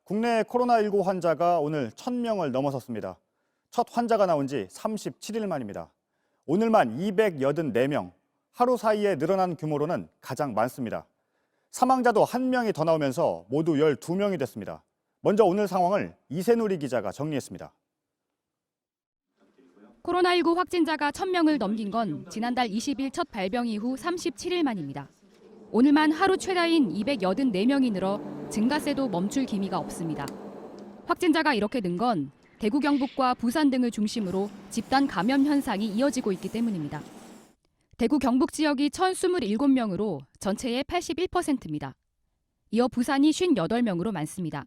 국내 코로나19 환자가 오늘 1,000명을 넘어섰습니다. 첫 환자가 나온 지 37일 만입니다. 오늘만 284명, 하루 사이에 늘어난 규모로는 가장 많습니다. 사망자도 1명이 더 나오면서 모두 12명이 됐습니다. 먼저 오늘 상황을 이세누리 기자가 정리했습니다. 코로나19 확진자가 1,000명을 넘긴 건 지난달 20일 첫 발병 이후 37일 만입니다. 오늘만 하루 최다인 284명이 늘어 증가세도 멈출 기미가 없습니다. 확진자가 이렇게 는 건 대구 경북과 부산 등을 중심으로 집단 감염 현상이 이어지고 있기 때문입니다. 대구 경북 지역이 1,027명으로 전체의 81%입니다. 이어 부산이 58명으로 많습니다.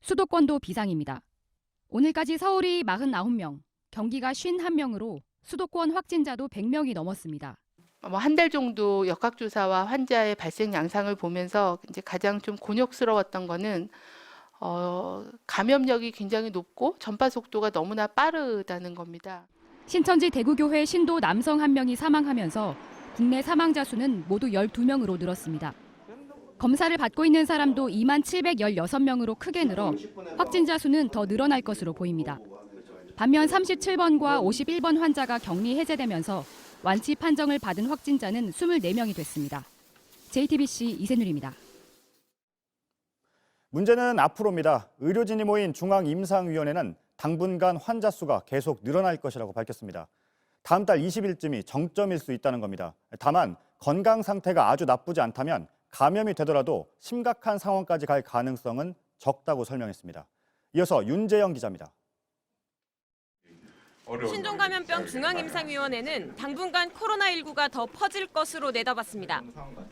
수도권도 비상입니다. 오늘까지 서울이 49명, 경기가 51명으로 수도권 확진자도 100명이 넘었습니다. 한 달 정도 역학조사와 환자의 발생 양상을 보면서 이제 가장 좀 곤욕스러웠던 거는 감염력이 굉장히 높고 전파 속도가 너무나 빠르다는 겁니다. 신천지 대구교회 신도 남성 1명이 사망하면서 국내 사망자 수는 모두 12명으로 늘었습니다. 검사를 받고 있는 사람도 2716명으로 크게 늘어 확진자 수는 더 늘어날 것으로 보입니다. 반면 37번과 51번 환자가 격리 해제되면서 완치 판정을 받은 확진자는 24명이 됐습니다. JTBC 이세누리입니다. 문제는 앞으로입니다. 의료진이 모인 중앙임상위원회는 당분간 환자 수가 계속 늘어날 것이라고 밝혔습니다. 다음 달 20일쯤이 정점일 수 있다는 겁니다. 다만 건강 상태가 아주 나쁘지 않다면 감염이 되더라도 심각한 상황까지 갈 가능성은 적다고 설명했습니다. 이어서 윤재영 기자입니다. 신종감염병 중앙임상위원회는 당분간 코로나19가 더 퍼질 것으로 내다봤습니다.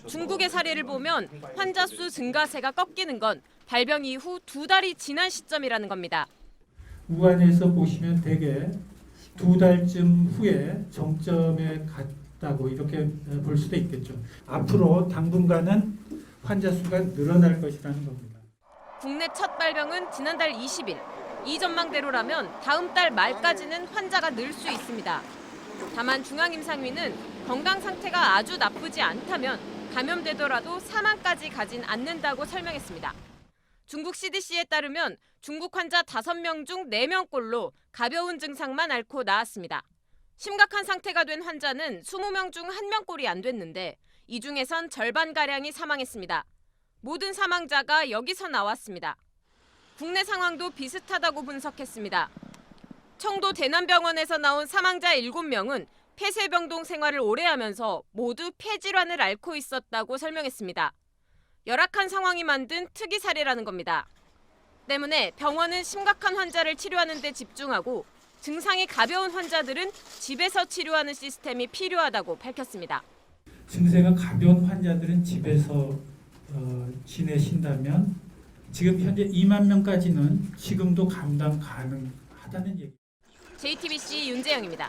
중국의 사례를 보면 환자 수 증가세가 꺾이는 건 발병 이후 2달이 지난 시점이라는 겁니다. 우한에서 보시면 대개 2달쯤 후에 정점에 갔다고 이렇게 볼 수도 있겠죠. 앞으로 당분간은 환자 수가 늘어날 것이라는 겁니다. 국내 첫 발병은 지난달 20일. 이 전망대로라면 다음 달 말까지는 환자가 늘 수 있습니다. 다만 중앙임상위는 건강 상태가 아주 나쁘지 않다면 감염되더라도 사망까지 가진 않는다고 설명했습니다. 중국 CDC에 따르면 중국 환자 5명 중 4명꼴로 가벼운 증상만 앓고 나았습니다. 심각한 상태가 된 환자는 20명 중 1명꼴이 안 됐는데 이 중에선 절반가량이 사망했습니다. 모든 사망자가 여기서 나왔습니다. 국내 상황도 비슷하다고 분석했습니다. 청도 대남병원에서 나온 사망자 7명은 폐쇄병동 생활을 오래 하면서 모두 폐질환을 앓고 있었다고 설명했습니다. 열악한 상황이 만든 특이 사례라는 겁니다. 때문에 병원은 심각한 환자를 치료하는 데 집중하고 증상이 가벼운 환자들은 집에서 치료하는 시스템이 필요하다고 밝혔습니다. 증세가 가벼운 환자들은 집에서 지내신다면 지금 현재 2만 명까지는 지금도 감당 가능하다는 얘기. JTBC 윤재영입니다.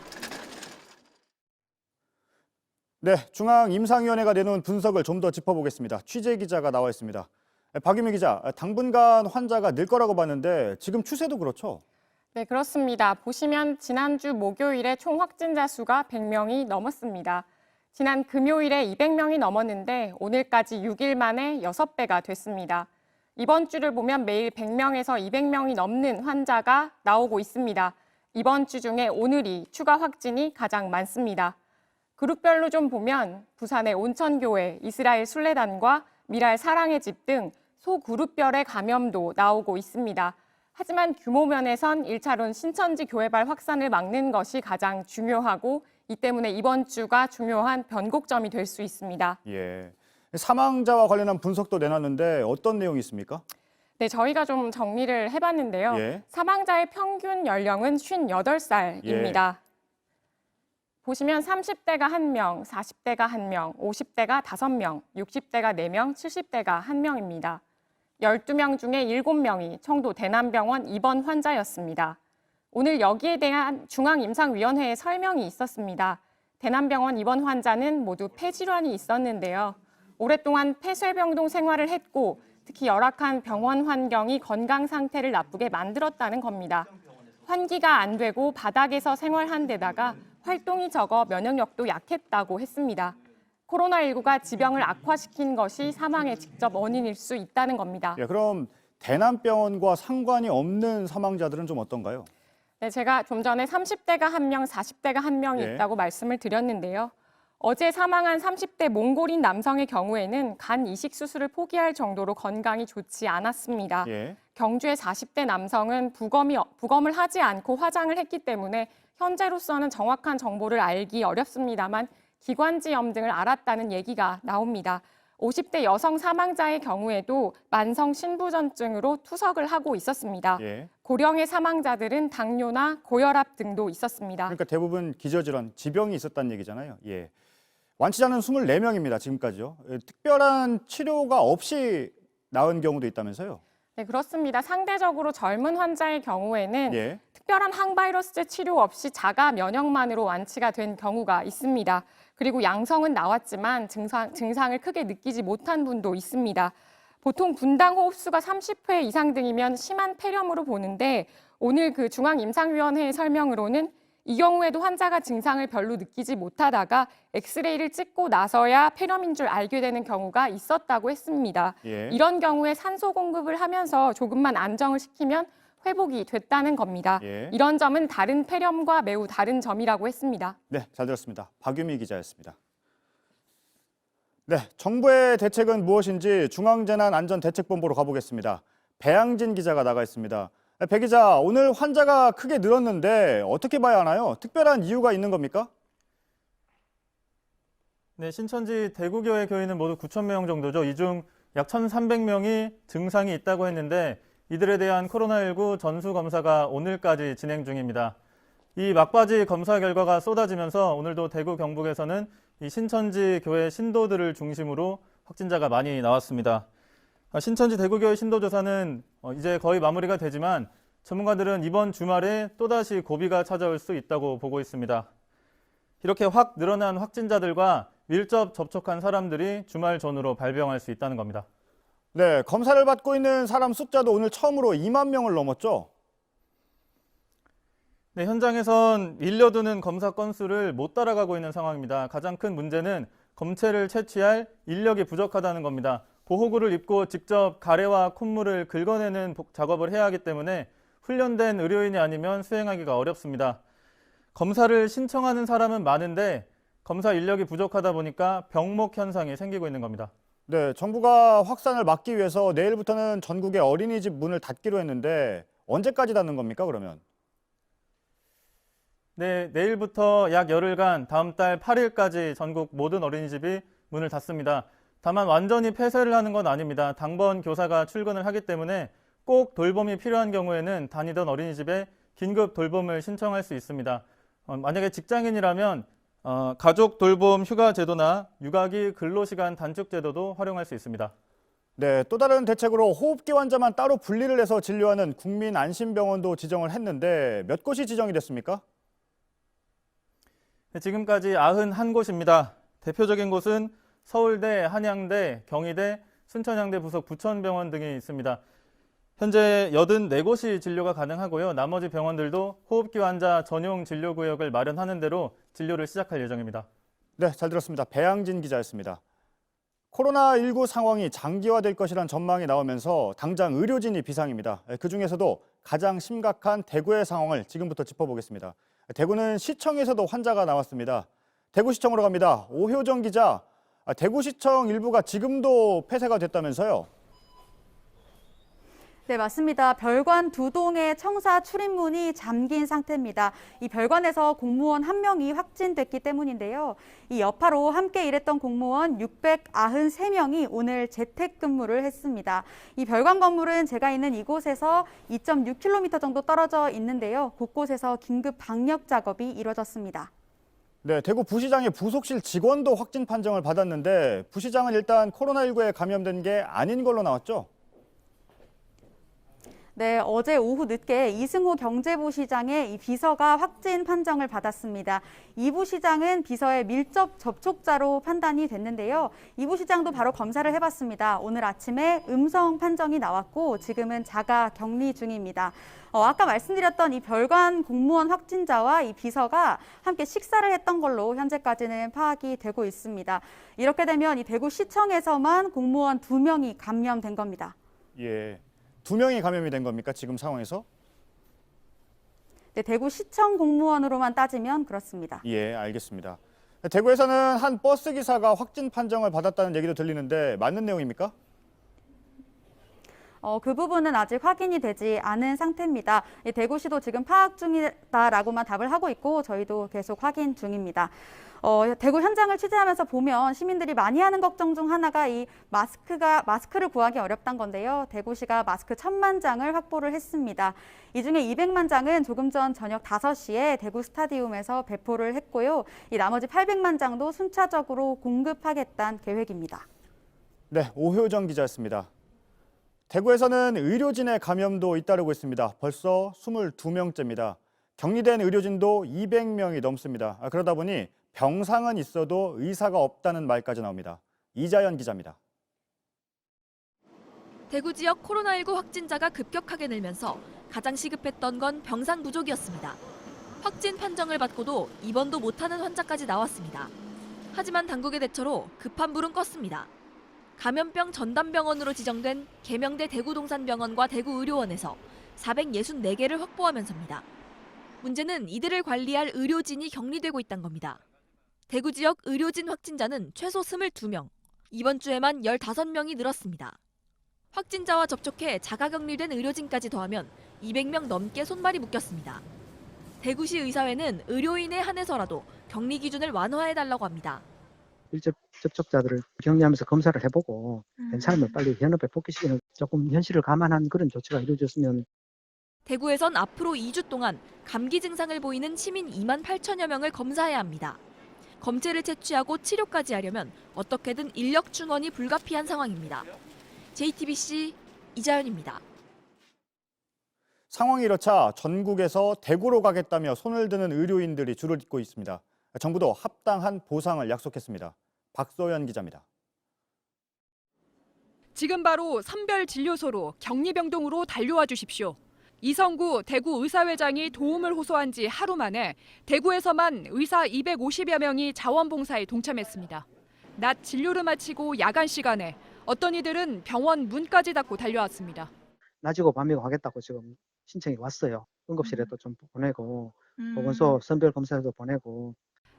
네, 중앙임상위원회가 내놓은 분석을 좀 더 짚어보겠습니다. 취재 기자가 나와 있습니다. 박유미 기자, 당분간 환자가 늘 거라고 봤는데 지금 추세도 그렇죠? 네, 그렇습니다. 보시면 지난주 목요일에 총 확진자 수가 100명이 넘었습니다. 지난 금요일에 200명이 넘었는데 오늘까지 6일 만에 6배가 됐습니다. 이번 주를 보면 매일 100명에서 200명이 넘는 환자가 나오고 있습니다. 이번 주 중에 오늘이 추가 확진이 가장 많습니다. 그룹별로 좀 보면 부산의 온천교회, 이스라엘 순례단과 미랄 사랑의 집 등 소그룹별의 감염도 나오고 있습니다. 하지만 규모 면에선 1차로는 신천지 교회발 확산을 막는 것이 가장 중요하고 이 때문에 이번 주가 중요한 변곡점이 될 수 있습니다. 예. 사망자와 관련한 분석도 내놨는데 어떤 내용이 있습니까? 네, 저희가 좀 정리를 해봤는데요. 예. 사망자의 평균 연령은 58살입니다. 보시면 30대가 1명, 40대가 1명, 50대가 5명, 60대가 4명, 70대가 1명입니다. 12명 중에 7명이 청도 대남병원 입원 환자였습니다. 오늘 여기에 대한 중앙임상위원회의 설명이 있었습니다. 대남병원 입원 환자는 모두 폐질환이 있었는데요. 오랫동안 폐쇄병동 생활을 했고 특히 열악한 병원 환경이 건강 상태를 나쁘게 만들었다는 겁니다. 환기가 안 되고 바닥에서 생활한 데다가 활동이 적어 면역력도 약했다고 했습니다. 코로나19가 지병을 악화시킨 것이 사망의 직접 원인일 수 있다는 겁니다. 예, 그럼 대남병원과 상관이 없는 사망자들은 좀 어떤가요? 네, 제가 좀 전에 30대가 1명, 40대가 1명이 예. 있다고 말씀을 드렸는데요. 어제 사망한 30대 몽골인 남성의 경우에는 간 이식 수술을 포기할 정도로 건강이 좋지 않았습니다. 예. 경주의 40대 남성은 부검을 하지 않고 화장을 했기 때문에 현재로서는 정확한 정보를 알기 어렵습니다만 기관지염 등을 앓았다는 얘기가 나옵니다. 50대 여성 사망자의 경우에도 만성 신부전증으로 투석을 하고 있었습니다. 예. 고령의 사망자들은 당뇨나 고혈압 등도 있었습니다. 그러니까 대부분 기저질환, 지병이 있었다는 얘기잖아요. 예. 완치자는 24명입니다. 지금까지요. 특별한 치료가 없이 나은 경우도 있다면서요? 네, 그렇습니다. 상대적으로 젊은 환자의 경우에는 예. 특별한 항바이러스제 치료 없이 자가 면역만으로 완치가 된 경우가 있습니다. 그리고 양성은 나왔지만 증상을 크게 느끼지 못한 분도 있습니다. 보통 분당 호흡수가 30회 이상 등이면 심한 폐렴으로 보는데 오늘 그 중앙임상위원회의 설명으로는 이 경우에도 환자가 증상을 별로 느끼지 못하다가 엑스레이를 찍고 나서야 폐렴인 줄 알게 되는 경우가 있었다고 했습니다. 예. 이런 경우에 산소 공급을 하면서 조금만 안정을 시키면 회복이 됐다는 겁니다. 예. 이런 점은 다른 폐렴과 매우 다른 점이라고 했습니다. 네, 잘 들었습니다. 박유미 기자였습니다. 네, 정부의 대책은 무엇인지 중앙재난안전대책본부로 가보겠습니다. 배양진 기자가 나가 있습니다. 배 기자, 오늘 환자가 크게 늘었는데 어떻게 봐야 하나요? 특별한 이유가 있는 겁니까? 네, 신천지 대구교회 교인은 모두 9,000명 정도죠. 이 중 약 1,300명이 증상이 있다고 했는데 이들에 대한 코로나19 전수검사가 오늘까지 진행 중입니다. 이 막바지 검사 결과가 쏟아지면서 오늘도 대구 경북에서는 이 신천지 교회 신도들을 중심으로 확진자가 많이 나왔습니다. 신천지 대구교회 신도조사는 이제 거의 마무리가 되지만 전문가들은 이번 주말에 또다시 고비가 찾아올 수 있다고 보고 있습니다. 이렇게 확 늘어난 확진자들과 밀접 접촉한 사람들이 주말 전후로 발병할 수 있다는 겁니다. 네, 검사를 받고 있는 사람 숫자도 오늘 처음으로 2만 명을 넘었죠? 네, 현장에선 밀려드는 검사 건수를 못 따라가고 있는 상황입니다. 가장 큰 문제는 검체를 채취할 인력이 부족하다는 겁니다. 보호구를 입고 직접 가래와 콧물을 긁어내는 작업을 해야 하기 때문에 훈련된 의료인이 아니면 수행하기가 어렵습니다. 검사를 신청하는 사람은 많은데 검사 인력이 부족하다 보니까 병목 현상이 생기고 있는 겁니다. 네, 정부가 확산을 막기 위해서 내일부터는 전국의 어린이집 문을 닫기로 했는데 언제까지 닫는 겁니까, 그러면? 네, 내일부터 약 열흘간 다음 달 8일까지 전국 모든 어린이집이 문을 닫습니다. 다만 완전히 폐쇄를 하는 건 아닙니다. 당번 교사가 출근을 하기 때문에 꼭 돌봄이 필요한 경우에는 다니던 어린이집에 긴급 돌봄을 신청할 수 있습니다. 만약에 직장인이라면 가족 돌봄 휴가 제도나 육아기 근로시간 단축 제도도 활용할 수 있습니다. 네, 또 다른 대책으로 호흡기 환자만 따로 분리를 해서 진료하는 국민안심병원도 지정을 했는데 몇 곳이 지정이 됐습니까? 네, 지금까지 91곳입니다. 대표적인 곳은 서울대, 한양대, 경희대, 순천향대 부속 부천병원 등이 있습니다. 현재 84곳이 진료가 가능하고요. 나머지 병원들도 호흡기 환자 전용 진료구역을 마련하는 대로 진료를 시작할 예정입니다. 네, 잘 들었습니다. 배양진 기자였습니다. 코로나19 상황이 장기화될 것이란 전망이 나오면서 당장 의료진이 비상입니다. 그중에서도 가장 심각한 대구의 상황을 지금부터 짚어보겠습니다. 대구는 시청에서도 환자가 나왔습니다. 대구시청으로 갑니다. 오효정 기자, 대구시청 일부가 지금도 폐쇄가 됐다면서요? 네, 맞습니다. 별관 2동의 청사 출입문이 잠긴 상태입니다. 이 별관에서 공무원 1명이 확진됐기 때문인데요. 이 여파로 함께 일했던 공무원 693명이 오늘 재택근무를 했습니다. 이 별관 건물은 제가 있는 이곳에서 2.6km 정도 떨어져 있는데요. 곳곳에서 긴급 방역 작업이 이뤄졌습니다. 네, 대구 부시장의 부속실 직원도 확진 판정을 받았는데 부시장은 일단 코로나19에 감염된 게 아닌 걸로 나왔죠? 네, 어제 오후 늦게 이승호 경제부시장의 이 비서가 확진 판정을 받았습니다. 이 부시장은 비서의 밀접 접촉자로 판단이 됐는데요. 이 부시장도 바로 검사를 해봤습니다. 오늘 아침에 음성 판정이 나왔고 지금은 자가 격리 중입니다. 아까 말씀드렸던 이 별관 공무원 확진자와 이 비서가 함께 식사를 했던 걸로 현재까지는 파악이 되고 있습니다. 이렇게 되면 이 대구시청에서만 공무원 2명이 감염된 겁니다. 예. 2명이 감염이 된 겁니까? 지금 상황에서? 네, 대구시청 공무원으로만 따지면 그렇습니다. 예, 알겠습니다. 대구에서는 한 버스 기사가 확진 판정을 받았다는 얘기도 들리는데 맞는 내용입니까? 그 부분은 아직 확인이 되지 않은 상태입니다. 대구시도 지금 파악 중이다라고만 답을 하고 있고 저희도 계속 확인 중입니다. 대구 현장을 취재하면서 보면 시민들이 많이 하는 걱정 중 하나가 이 마스크를 구하기 어렵다는 건데요. 대구시가 마스크 1,000만 장을 확보를 했습니다. 이 중에 200만 장은 조금 전 저녁 5시에 대구 스타디움에서 배포를 했고요. 이 나머지 800만 장도 순차적으로 공급하겠다는 계획입니다. 네, 오효정 기자였습니다. 대구에서는 의료진의 감염도 잇따르고 있습니다. 벌써 22명째입니다. 격리된 의료진도 200명이 넘습니다. 그러다 보니 병상은 있어도 의사가 없다는 말까지 나옵니다. 이자연 기자입니다. 대구 지역 코로나19 확진자가 급격하게 늘면서 가장 시급했던 건 병상 부족이었습니다. 확진 판정을 받고도 입원도 못하는 환자까지 나왔습니다. 하지만 당국의 대처로 급한 불은 껐습니다. 감염병 전담병원으로 지정된 계명대 대구동산병원과 대구의료원에서 464개를 확보하면서입니다. 문제는 이들을 관리할 의료진이 격리되고 있다는 겁니다. 대구 지역 의료진 확진자는 최소 22명, 이번 주에만 15명이 늘었습니다. 확진자와 접촉해 자가격리된 의료진까지 더하면 200명 넘게 손발이 묶였습니다. 대구시 의사회는 의료인에 한해서라도 격리 기준을 완화해달라고 합니다. 밀접 접촉자들을 격리하면서 검사를 해보고 괜찮으면 빨리 현업에 복귀시키는 조금 현실을 감안한 그런 조치가 이루어졌으면. 대구에선 앞으로 2주 동안 감기 증상을 보이는 시민 2만 8천여 명을 검사해야 합니다. 검체를 채취하고 치료까지 하려면 어떻게든 인력 충원이 불가피한 상황입니다. JTBC 이자연입니다. 상황이 이렇자 전국에서 대구로 가겠다며 손을 드는 의료인들이 줄을 잇고 있습니다. 정부도 합당한 보상을 약속했습니다. 박소연 기자입니다. 지금 바로 선별진료소로 격리병동으로 달려와 주십시오. 이성구 대구의사회장이 도움을 호소한 지 하루 만에 대구에서만 의사 250여 명이 자원봉사에 동참했습니다. 낮 진료를 마치고 야간 시간에 어떤 이들은 병원 문까지 닫고 달려왔습니다. 낮이고 밤이고 하겠다고 지금 신청이 왔어요. 응급실에도 좀 보내고 보건소 선별검사에도 보내고.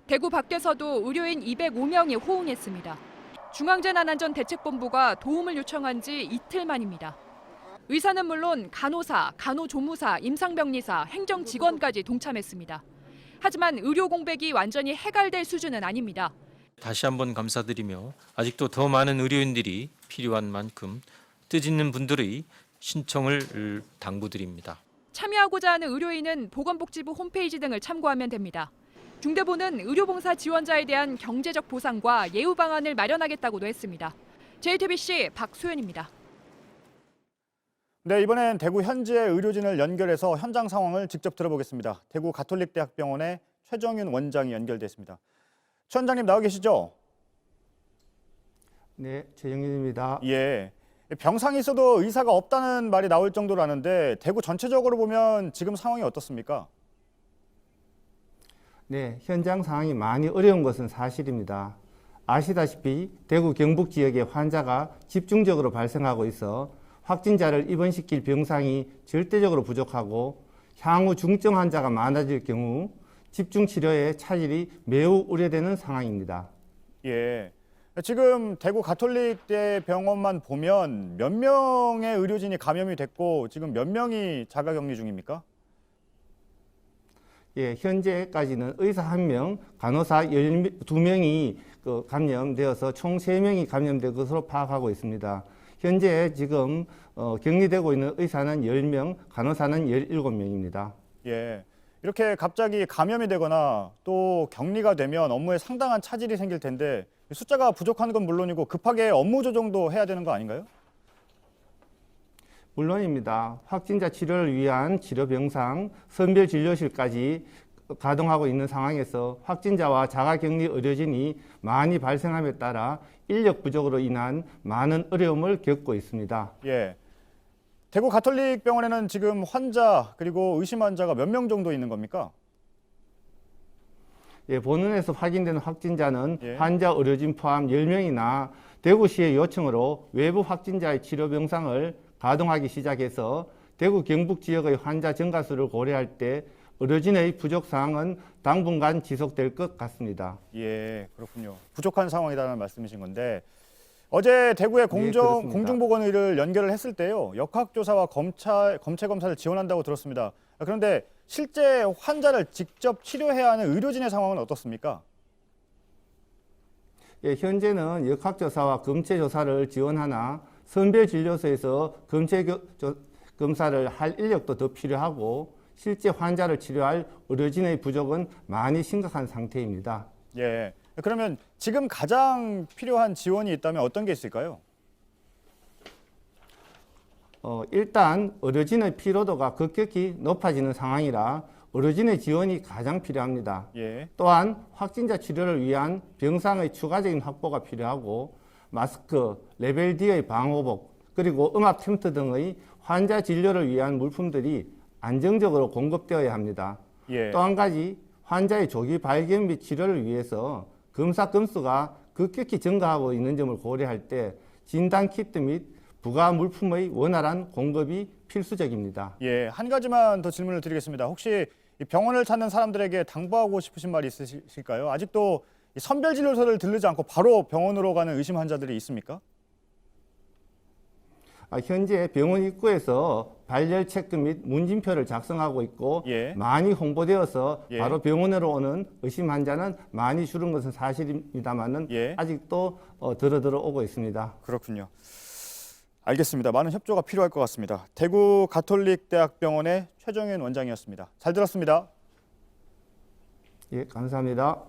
대구 밖에서도 의료인 205명이 호응했습니다. 중앙재난안전대책본부가 도움을 요청한 지 이틀 만입니다. 의사는 물론 간호사, 간호조무사, 임상병리사, 행정직원까지 동참했습니다. 하지만 의료 공백이 완전히 해결될 수준은 아닙니다. 다시 한번 감사드리며 아직도 더 많은 의료인들이 필요한 만큼 뜻있는 분들의 신청을 당부드립니다. 참여하고자 하는 의료인은 보건복지부 홈페이지 등을 참고하면 됩니다. 중대본은 의료봉사 지원자에 대한 경제적 보상과 예우 방안을 마련하겠다고도 했습니다. JTBC 박소연입니다. 네, 이번엔 대구 현지의 의료진을 연결해서 현장 상황을 직접 들어보겠습니다. 대구 가톨릭대학병원의 최정윤 원장이 연결됐습니다. 최 원장님 나와 계시죠? 네, 최정윤입니다. 예, 병상이 있어도 의사가 없다는 말이 나올 정도라는데 대구 전체적으로 보면 지금 상황이 어떻습니까? 네, 현장 상황이 많이 어려운 것은 사실입니다. 아시다시피 대구 경북 지역에 환자가 집중적으로 발생하고 있어 확진자를 입원시킬 병상이 절대적으로 부족하고 향후 중증 환자가 많아질 경우 집중 치료의 차질이 매우 우려되는 상황입니다. 예, 지금 대구 가톨릭대병원만 보면 몇 명의 의료진이 감염이 됐고 지금 몇 명이 자가격리 중입니까? 예, 현재까지는 의사 1명, 간호사 2명이 감염되어서 총 3명이 감염된 것으로 파악하고 있습니다. 현재 지금 격리되고 있는 의사는 10명, 간호사는 17명입니다. 예, 이렇게 갑자기 감염이 되거나 또 격리가 되면 업무에 상당한 차질이 생길 텐데 숫자가 부족한 건 물론이고 급하게 업무 조정도 해야 되는 거 아닌가요? 물론입니다. 확진자 치료를 위한 치료병상, 선별진료실까지 가동하고 있는 상황에서 확진자와 자가격리 의료진이 많이 발생함에 따라 인력 부족으로 인한 많은 어려움을 겪고 있습니다. 예, 대구 가톨릭병원에는 지금 환자 그리고 의심 환자가 몇 명 정도 있는 겁니까? 예, 본원에서 확인된 확진자는 예. 환자 의료진 포함 10명이나 대구시의 요청으로 외부 확진자의 치료 병상을 가동하기 시작해서 대구 경북 지역의 환자 증가 수를 고려할 때 의료진의 부족 상황은 당분간 지속될 것 같습니다. 예, 그렇군요. 부족한 상황이라는 말씀이신 건데 어제 대구의 그렇습니다. 공중보건의를 연결을 했을 때요. 역학조사와 검체 검사를 지원한다고 들었습니다. 그런데 실제 환자를 직접 치료해야 하는 의료진의 상황은 어떻습니까? 예, 현재는 역학조사와 검체조사를 지원하나 선별진료소에서 검사를 할 인력도 더 필요하고 실제 환자를 치료할 의료진의 부족은 많이 심각한 상태입니다. 예. 그러면 지금 가장 필요한 지원이 있다면 어떤 게 있을까요? 일단 의료진의 피로도가 급격히 높아지는 상황이라 의료진의 지원이 가장 필요합니다. 예. 또한 확진자 치료를 위한 병상의 추가적인 확보가 필요하고 마스크, 레벨 D의 방호복, 그리고 음압 텐트 등의 환자 진료를 위한 물품들이 안정적으로 공급되어야 합니다. 예. 또 한 가지 환자의 조기 발견 및 치료를 위해서 검사 건수가 급격히 증가하고 있는 점을 고려할 때 진단 키트 및 부가 물품의 원활한 공급이 필수적입니다. 예, 한 가지만 더 질문을 드리겠습니다. 혹시 이 병원을 찾는 사람들에게 당부하고 싶으신 말이 있으실까요? 아직도 이 선별진료소를 들르지 않고 바로 병원으로 가는 의심 환자들이 있습니까? 현재 병원 입구에서 발열 체크 및 문진표를 작성하고 있고 예. 많이 홍보되어서 예. 바로 병원으로 오는 의심 환자는 많이 줄은 것은 사실입니다만은 예. 아직도 들어 오고 있습니다. 그렇군요. 알겠습니다. 많은 협조가 필요할 것 같습니다. 대구 가톨릭대학병원의 최정현 원장이었습니다. 잘 들었습니다. 예, 감사합니다.